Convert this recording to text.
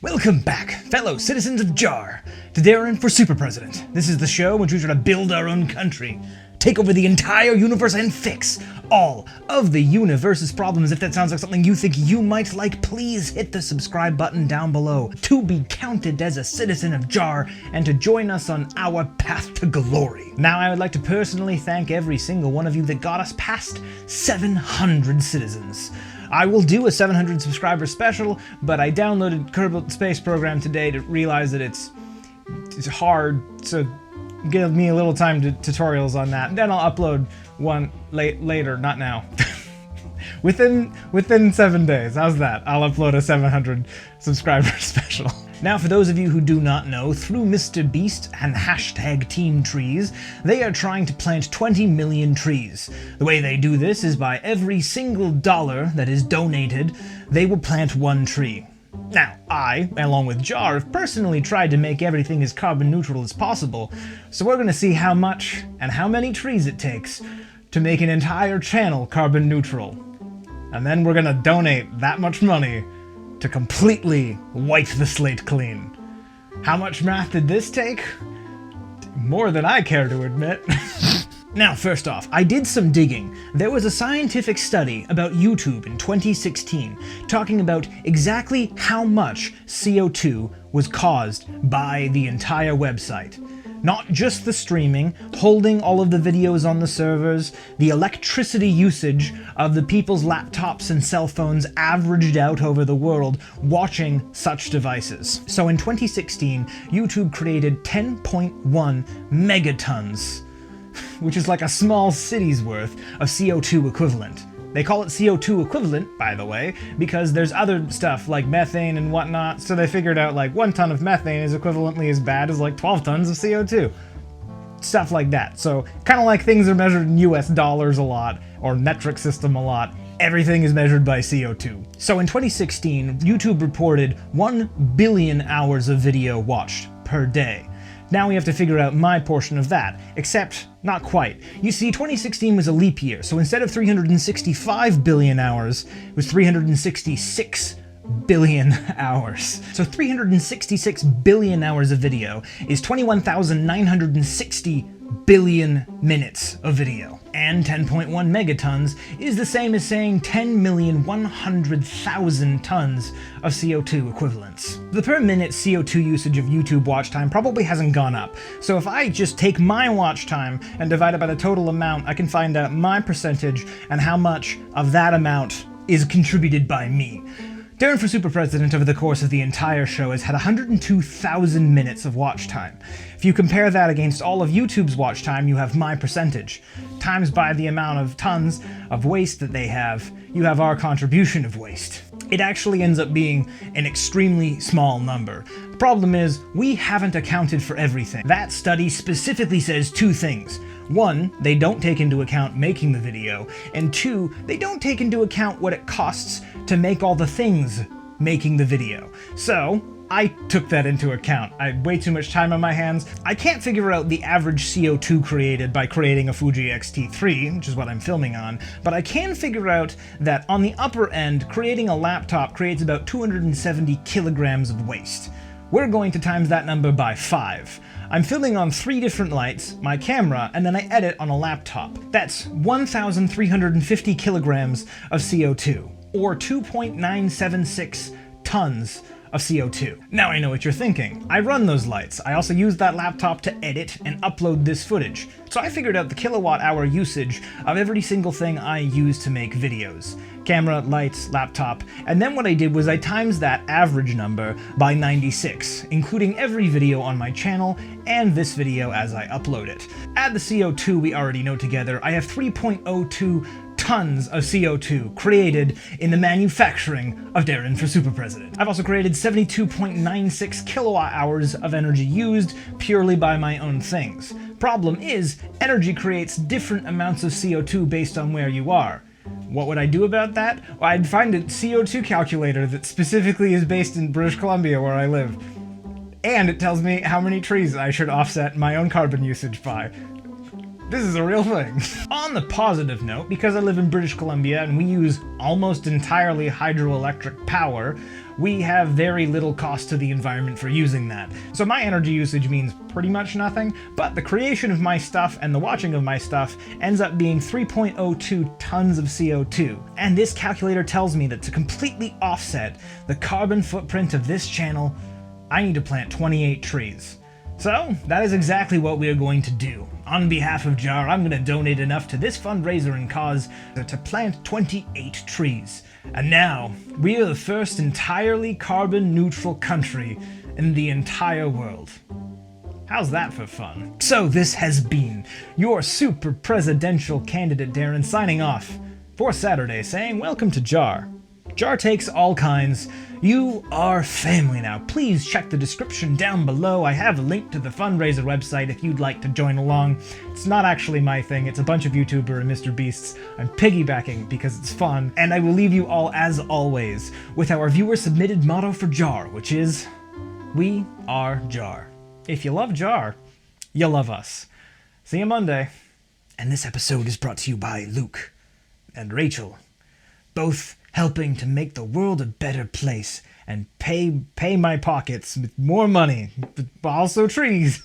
Welcome back, fellow citizens of JAR, to Daring for Super President. This is the show in which we try to build our own country, take over the entire universe, and fix all of the universe's problems. If that sounds like something you think you might like, please hit the subscribe button down below to be counted as a citizen of JAR and to join us on our path to glory. Now, I would like to personally thank every single one of you that got us past 700 citizens. I will do a 700 subscriber special, but I downloaded Kerbal Space Program today to realize that it's hard, so give me a little time to tutorials on that. Then I'll upload one later, not now. within 7 days. How's that? I'll upload a 700 subscriber special. Now, for those of you who do not know, through Mr. Beast and hashtag Team Trees, they are trying to plant 20 million trees. The way they do this is by every single dollar that is donated, they will plant one tree. Now, I, along with JAR, have personally tried to make everything as carbon neutral as possible, so we're going to see how much and how many trees it takes to make an entire channel carbon neutral. And then we're going to donate that much money to completely wipe the slate clean. How much math did this take? More than I care to admit. Now, first off, I did some digging. There was a scientific study about YouTube in 2016 talking about exactly how much CO2 was caused by the entire website. Not just the streaming, holding all of the videos on the servers, the electricity usage of the people's laptops and cell phones averaged out over the world watching such devices. So in 2016, YouTube created 10.1 megatons, which is like a small city's worth of CO2 equivalent. They call it CO2 equivalent, by the way, because there's other stuff like methane and whatnot, so they figured out like 1 ton of methane is equivalently as bad as like 12 tons of CO2. Stuff like that. So kind of like things are measured in US dollars a lot, or metric system a lot, everything is measured by CO2. So in 2016, YouTube reported 1 billion hours of video watched per day. Now we have to figure out my portion of that, except not quite. You see, 2016 was a leap year, so instead of 365 billion hours, it was 366 billion hours. So 366 billion hours of video is 21,960 billion minutes of video. And 10.1 megatons is the same as saying 10,100,000 tons of CO2 equivalents. The per minute CO2 usage of YouTube watch time probably hasn't gone up, so if I just take my watch time and divide it by the total amount, I can find out my percentage and how much of that amount is contributed by me. Daring for Super President over the course of the entire show has had 102,000 minutes of watch time. If you compare that against all of YouTube's watch time, you have my percentage. Times by the amount of tons of waste that they have, you have our contribution of waste. It actually ends up being an extremely small number. The problem is, we haven't accounted for everything. That study specifically says 2 things. 1, they don't take into account making the video, and 2, they don't take into account what it costs to make all the things making the video. So, I took that into account. I had way too much time on my hands. I can't figure out the average CO2 created by creating a Fuji X-T3, which is what I'm filming on, but I can figure out that on the upper end, creating a laptop creates about 270 kilograms of waste. We're going to times that number by 5. I'm filming on 3 different lights, my camera, and then I edit on a laptop. That's 1,350 kilograms of CO2, or 2.976 tons of CO2. Now I know what you're thinking. I run those lights. I also use that laptop to edit and upload this footage. So I figured out the kilowatt hour usage of every single thing I use to make videos. Camera, lights, laptop, and then what I did was I times that average number by 96, including every video on my channel and this video as I upload it. Add the CO2 we already know together, I have 3.02 tons of CO2 created in the manufacturing of Daring for Super President. I've also created 72.96 kilowatt hours of energy used purely by my own things. Problem is, energy creates different amounts of CO2 based on where you are. What would I do about that? Well, I'd find a CO2 calculator that specifically is based in British Columbia, where I live. And it tells me how many trees I should offset my own carbon usage by. This is a real thing. On the positive note, because I live in British Columbia and we use almost entirely hydroelectric power, we have very little cost to the environment for using that. So my energy usage means pretty much nothing, but the creation of my stuff and the watching of my stuff ends up being 3.02 tons of CO2. And this calculator tells me that to completely offset the carbon footprint of this channel, I need to plant 28 trees. So that is exactly what we are going to do. On behalf of JAR, I'm going to donate enough to this fundraiser and cause to plant 28 trees. And now, we are the first entirely carbon-neutral country in the entire world. How's that for fun? So this has been your super presidential candidate Darren signing off for Saturday, saying welcome to JAR. JAR takes all kinds. You are family now. Please check the description down below. I have a link to the fundraiser website if you'd like to join along. It's not actually my thing. It's a bunch of YouTuber and Mr. Beasts. I'm piggybacking because it's fun. And I will leave you all, as always, with our viewer-submitted motto for JAR, which is, we are JAR. If you love JAR, you love us. See you Monday. And this episode is brought to you by Luke and Rachel, both helping to make the world a better place and pay my pockets with more money, but also trees.